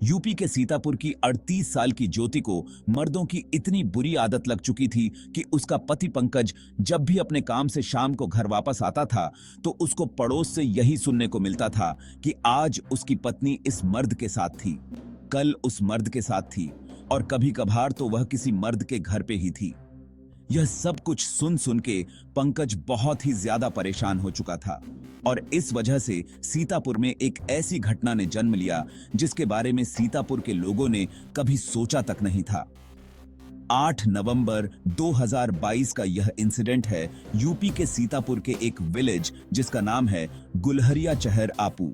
UP के सीतापुर की 38 साल की ज्योति को मर्दों की इतनी बुरी आदत लग चुकी थी कि उसका पति पंकज जब भी अपने काम से शाम को घर वापस आता था तो उसको पड़ोस से यही सुनने को मिलता था कि आज उसकी पत्नी इस मर्द के साथ थी, कल उस मर्द के साथ थी और कभी कभार तो वह किसी मर्द के घर पे ही थी। यह सब कुछ सुन सुन के पंकज बहुत ही ज्यादा परेशान हो चुका था और इस वजह से सीतापुर में एक ऐसी घटना ने जन्म लिया जिसके बारे में सीतापुर के लोगों ने कभी सोचा तक नहीं था। 8 नवंबर 2022 का यह इंसिडेंट है यूपी के सीतापुर के एक विलेज जिसका नाम है गुलहरिया चहर आपू।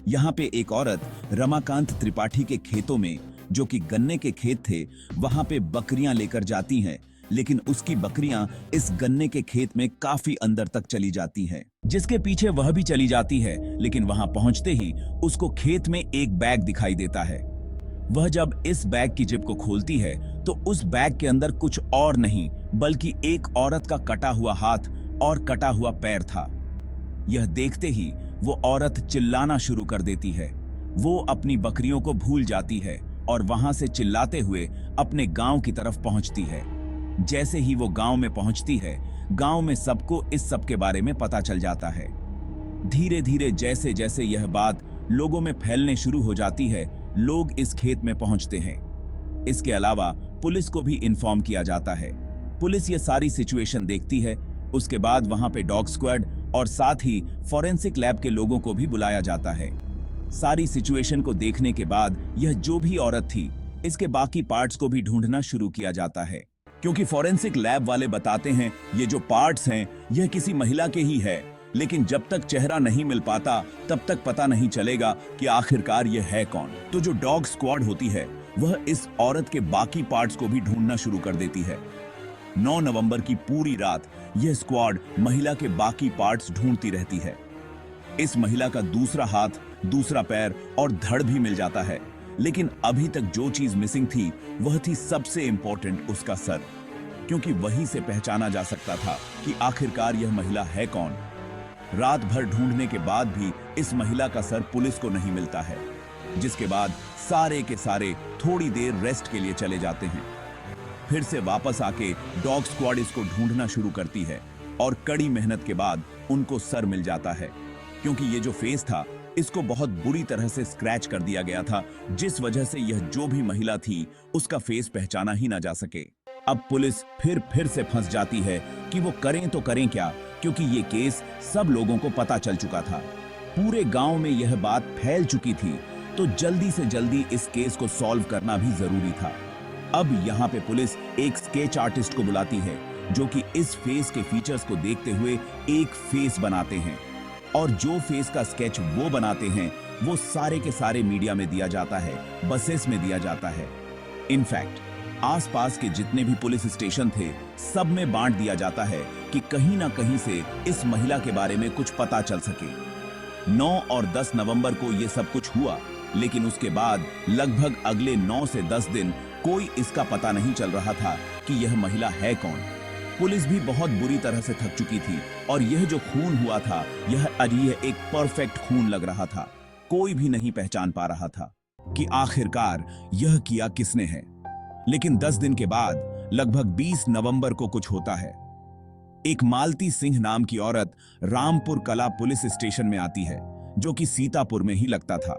यहाँ पे एक औरत रमाकांत त्रिपाठी के खेतों में, जो कि गन्ने के खेत थे, वहां पे बकरियां लेकर जाती हैं, लेकिन उसकी बकरियां इस गन्ने के खेत में काफी अंदर तक चली जाती हैं, जिसके पीछे वह भी चली जाती है। लेकिन वहां पहुंचते ही उसको खेत में एक बैग दिखाई देता है। वह जब इस बैग की जिप को खोलती है तो उस बैग के अंदर कुछ और नहीं बल्कि एक औरत का कटा हुआ हाथ और कटा हुआ पैर था। यह देखते ही वो औरत चिल्लाना शुरू कर देती है। वो अपनी बकरियों को भूल जाती है और वहां से चिल्लाते हुए अपने गांव की तरफ पहुंचती है। जैसे ही वो गांव में पहुंचती है, गांव में सबको इस सब के बारे में पता चल जाता है। धीरे धीरे जैसे जैसे यह बात लोगों में फैलने शुरू हो जाती है, लोग इस खेत में पहुंचते हैं। इसके अलावा पुलिस को भी इन्फॉर्म किया जाता है। पुलिस ये सारी सिचुएशन देखती है। उसके बाद वहां पे डॉग स्क्वाड और साथ ही फॉरेंसिक लैब के लोगों को भी बुलाया जाता है। सारी सिचुएशन को देखने के बाद यह जो भी औरत थी, इसके बाकी पार्ट्स को भी ढूंढना शुरू किया जाता है, क्योंकि फॉरेंसिक लैब वाले बताते हैं ये जो पार्ट्स हैं यह किसी महिला के ही है, लेकिन जब तक चेहरा नहीं मिल पाता तब तक पता नहीं चलेगा कि आखिरकार यह है कौन। तो जो डॉग स्क्वाड होती है वह इस औरत के बाकी पार्ट्स को भी ढूंढना शुरू कर देती है। 9 नवंबर की पूरी रात यह स्क्वाड महिला के बाकी पार्ट्स ढूंढती रहती है। इस महिला का दूसरा हाथ, दूसरा पैर और धड़ भी मिल जाता है, लेकिन अभी तक जो चीज मिसिंग थी वह थी सबसे इंपॉर्टेंट, उसका सर, क्योंकि वहीं से पहचाना जा सकता था कि आखिरकार यह महिला है कौन। रात भर ढूंढने के बाद भी इस महिला का सर पुलिस को नहीं मिलता है, जिसके बाद सारे के सारे थोड़ी देर रेस्ट के लिए चले जाते हैं। फिर से वापस आके डॉग स्क्वाड इसको ढूंढना शुरू करती है और कड़ी मेहनत के बाद उनको सर मिल जाता है, क्योंकि ये जो फेस था इसको बहुत बुरी तरह से स्क्रैच कर दिया गया था, जिस वजह से यह जो भी महिला थी उसका फेस पहचाना ही ना जा सके। अब पुलिस फिर से फंस जाती है कि वो करें तो करें क्या, क्योंकि ये केस सब लोगों को पता चल चुका था। पूरे गांव में यह बात फैल चुकी थी, तो जल्दी से जल्दी इस केस को सॉल्व करना भी जरूरी था। अब यहाँ पे पुलिस एक स्केच आर्टिस्ट को बुलाती है, जो कि इस फेस के फीचर्स को देखते हुए एक फेस बनाते हैं, और जो फेस का स्केच वो बनाते हैं वो सारे के सारे मीडिया में दिया जाता है, बसेस में दिया जाता है। इनफैक्ट आसपास के जितने भी पुलिस स्टेशन थे सब में बांट दिया जाता है कि कहीं ना कहीं से इस महिला के बारे में कुछ पता चल सके। 9 और 10 नवंबर को ये सब कुछ हुआ, लेकिन उसके बाद लगभग अगले 9 से 10 दिन कोई इसका पता नहीं चल रहा था कि यह महिला है कौन। पुलिस भी बहुत बुरी तरह से थक चुकी थी और यह जो खून हुआ था यह अजीब एक परफेक्ट खून लग रहा था। कोई भी नहीं पहचान पा रहा था कि आखिरकार यह किया किसने है। लेकिन 10 दिन के बाद लगभग 20 नवंबर को कुछ होता है। एक मालती सिंह नाम की औरत रामपुर कला पुलिस स्टेशन में आती है, जो कि सीतापुर में ही लगता था,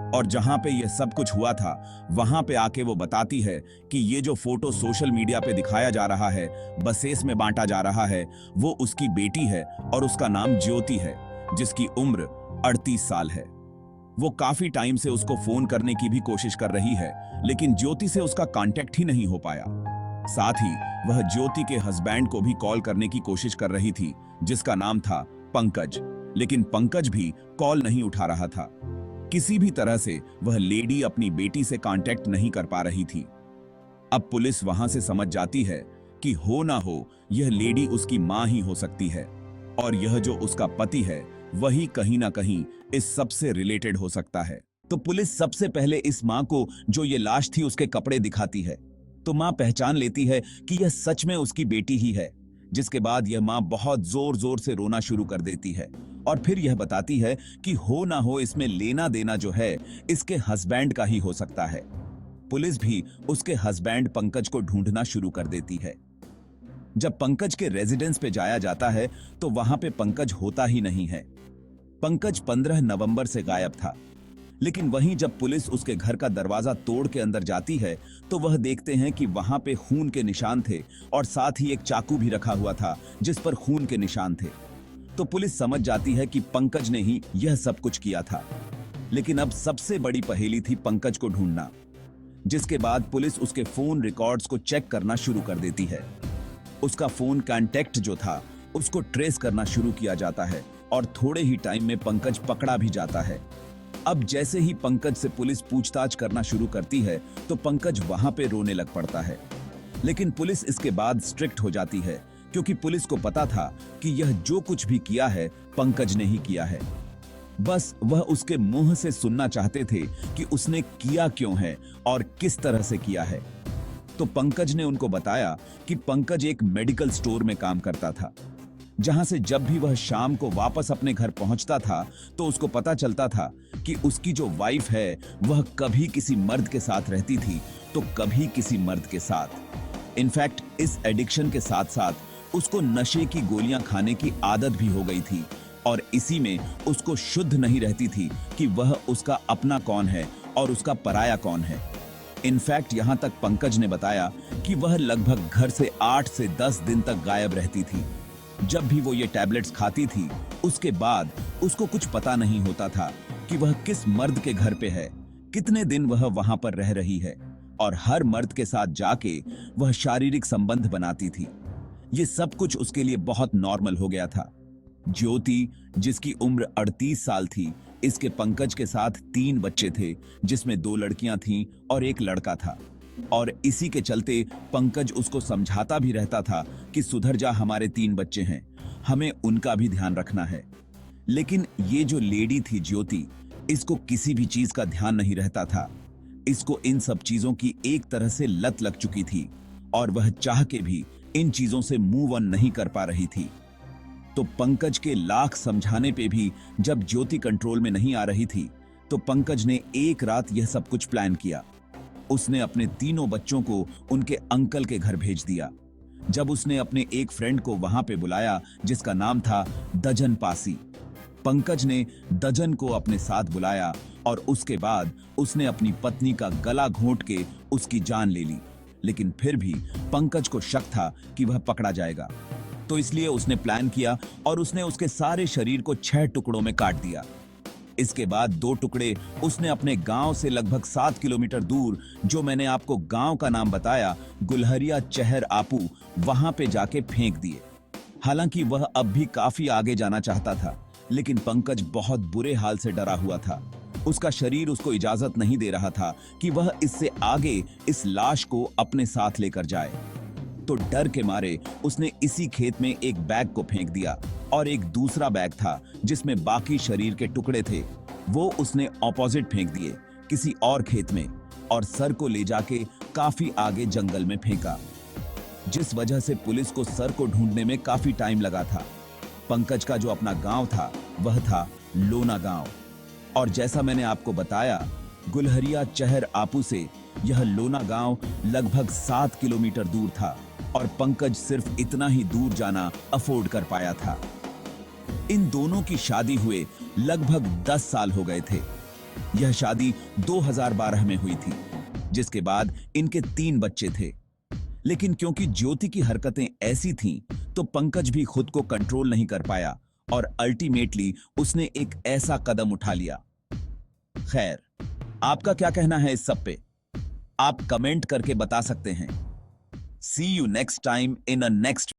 और जहां पे यह सब कुछ हुआ था वहां पे आके वो बताती है कि ये जो फोटो सोशल मीडिया पे दिखाया जा रहा है, बसेस में बांटा जा रहा है, वो उसकी बेटी है और उसका नाम ज्योति है, जिसकी उम्र 38 साल है। वो काफी टाइम से उसको फोन करने की भी कोशिश कर रही है, लेकिन ज्योति से उसका कांटेक्ट ही नहीं हो पाया। साथ ही वह ज्योति के हस्बैंड को भी कॉल करने की कोशिश कर रही थी, जिसका नाम था पंकज, लेकिन पंकज भी कॉल नहीं उठा रहा था। किसी भी तरह से वह लेडी अपनी बेटी से कांटेक्ट नहीं कर पा रही थी। अब पुलिस वहां से समझ जाती है कि हो ना हो यह लेडी उसकी मां ही हो सकती है, और यह जो उसका पति है वही कहीं ना कहीं इस सब से रिलेटेड हो सकता है। तो पुलिस सबसे पहले इस मां को जो ये लाश थी उसके कपड़े दिखाती है, तो मां पहचान लेती है कि यह सच में उसकी बेटी ही है। जिसके बाद यह मां बहुत जोर जोर से रोना शुरू कर देती है और फिर यह बताती है कि हो ना हो इसमें लेना देना जो है इसके हस्बैंड का ही हो सकता है। पुलिस भी उसके हस्बैंड पंकज को ढूंढना शुरू कर देती है। जब पंकज के रेजिडेंस पे जाया जाता है तो वहां पे पंकज होता ही नहीं है। पंकज 15 नवंबर से गायब था। लेकिन वहीं जब पुलिस उसके घर का दरवाजा तोड़ के अंदर जाती है तो वह देखते हैं कि वहां पे खून के निशान थे और साथ ही एक चाकू भी रखा हुआ था जिस पर खून के निशान थे। तो पुलिस समझ जाती है कि पंकज ने ही यह सब कुछ किया था। लेकिन अब सबसे बड़ी पहेली थी पंकज को ढूंढना, जिसके बाद पुलिस उसके फोन रिकॉर्ड्स को चेक करना शुरू कर देती है। उसका फोन कांटेक्ट जो था उसको ट्रेस करना शुरू किया जाता है और थोड़े ही टाइम में पंकज पकड़ा भी जाता है। अब जैसे ही पंकज से पुलिस पूछताछ करना शुरू करती है तो पंकज वहां पे रोने लग पड़ता है। लेकिन पुलिस इसके बाद स्ट्रिक्ट हो जाती है क्योंकि पुलिस को पता था कि यह जो कुछ भी किया है पंकज ने ही किया है। बस वह उसके मुंह से सुनना चाहते थे कि उसने किया क्यों है और किस तरह से किया है। तो पंकज ने उनको बताया कि पंकज एक मेडिकल स्टोर में काम करता था, जहां से जब भी वह शाम को वापस अपने घर पहुंचता था तो उसको पता चलता था कि उसकी जो वाइफ है वह कभी किसी मर्द के साथ रहती थी तो कभी किसी मर्द के साथ। इनफैक्ट इस एडिक्शन के साथ साथ उसको नशे की गोलियां खाने की आदत भी हो गई थी और इसी में उसको शुद्ध नहीं रहती थी कि वह उसका अपना कौन है और उसका पराया कौन है। इनफैक्ट यहां तक पंकज ने बताया कि वह लगभग घर से 8 से 10 दिन तक गायब रहती थी। जब भी वो ये टैबलेट्स खाती थी उसके बाद उसको कुछ पता नहीं होता था कि वह किस मर्द के घर पे है, कितने दिन वह वहां पर रह रही है और हर मर्द के साथ जाके वह शारीरिक संबंध बनाती थी। ये सब कुछ उसके लिए बहुत नॉर्मल हो गया था। ज्योति, जिसकी उम्र 38 साल थी, इसके पंकज के साथ 3 बच्चे थे जिसमें 2 लड़कियां थीं और 1 लड़का था। और इसी के चलते पंकज उसको समझाता भी रहता था कि सुधर जा, हमारे 3 बच्चे हैं, हमें उनका भी ध्यान रखना है। लेकिन ये जो लेडी थी ज्योति, इसको किसी भी चीज का ध्यान नहीं रहता था। इसको इन सब चीजों की एक तरह से लत लग चुकी थी और वह चाह के भी इन चीजों से मूव ऑन नहीं कर पा रही थी। तो पंकज के लाख समझाने पे भी जब ज्योति कंट्रोल में नहीं आ रही थी तो पंकज ने एक रात यह सब कुछ प्लान किया। उसने अपने तीनों बच्चों को उनके अंकल के घर भेज दिया। जब उसने अपने एक फ्रेंड को वहां पे बुलाया जिसका नाम था दजन पासी, पंकज ने दजन को अपने साथ बुलाया और उसके बाद उसने अपनी पत्नी का गला घोंट के उसकी जान ले ली। लेकिन फिर भी पंकज को शक था कि वह पकड़ा जाएगा, तो इसलिए उसने प्लान किया और उसने उसके सारे शरीर को 6 टुकड़ों में काट दिया। इसके बाद 2 टुकड़े उसने अपने गांव से लगभग 7 किलोमीटर दूर, जो मैंने आपको गांव का नाम बताया, गुलहरिया चहर आपू, वहां पे जाके फेंक दिए। हालांकि वह अब भी काफी आगे जाना चाहता था, लेकिन पंकज बहुत बुरे हाल से डरा हुआ था। उसका शरीर उसको इजाजत नहीं दे रहा था कि वह इससे आगे इस लाश को अपने साथ लेकर जाए। तो डर के मारे उसने इसी खेत में एक बैग को फेंक दिया और एक दूसरा बैग था जिसमें बाकी शरीर के टुकड़े थे, वो उसने ऑपोजिट फेंक दिए किसी और खेत में और सर को ले जाके काफी आगे जंगल में फेंका, जिस वजह से पुलिस को सर को ढूंढने में काफी टाइम लगा था। पंकज का जो अपना गांव था वह था लोना गांव, और जैसा मैंने आपको बताया, गुलहरिया चहर आपू से यह लोना गांव लगभग 7 किलोमीटर दूर था और पंकज सिर्फ इतना ही दूर जाना अफोर्ड कर पाया था। इन दोनों की शादी हुए लगभग 10 साल हो गए थे। यह शादी 2012 में हुई थी, जिसके बाद इनके 3 बच्चे थे। लेकिन क्योंकि ज्योति की हरकतें ऐसी थीं, तो पंकज भी खुद को कंट्रोल नहीं कर पाया और अल्टीमेटली उसने एक ऐसा कदम उठा लिया। खैर, आपका क्या कहना है इस सब पे? आप कमेंट करके बता सकते हैं। See you next time in a next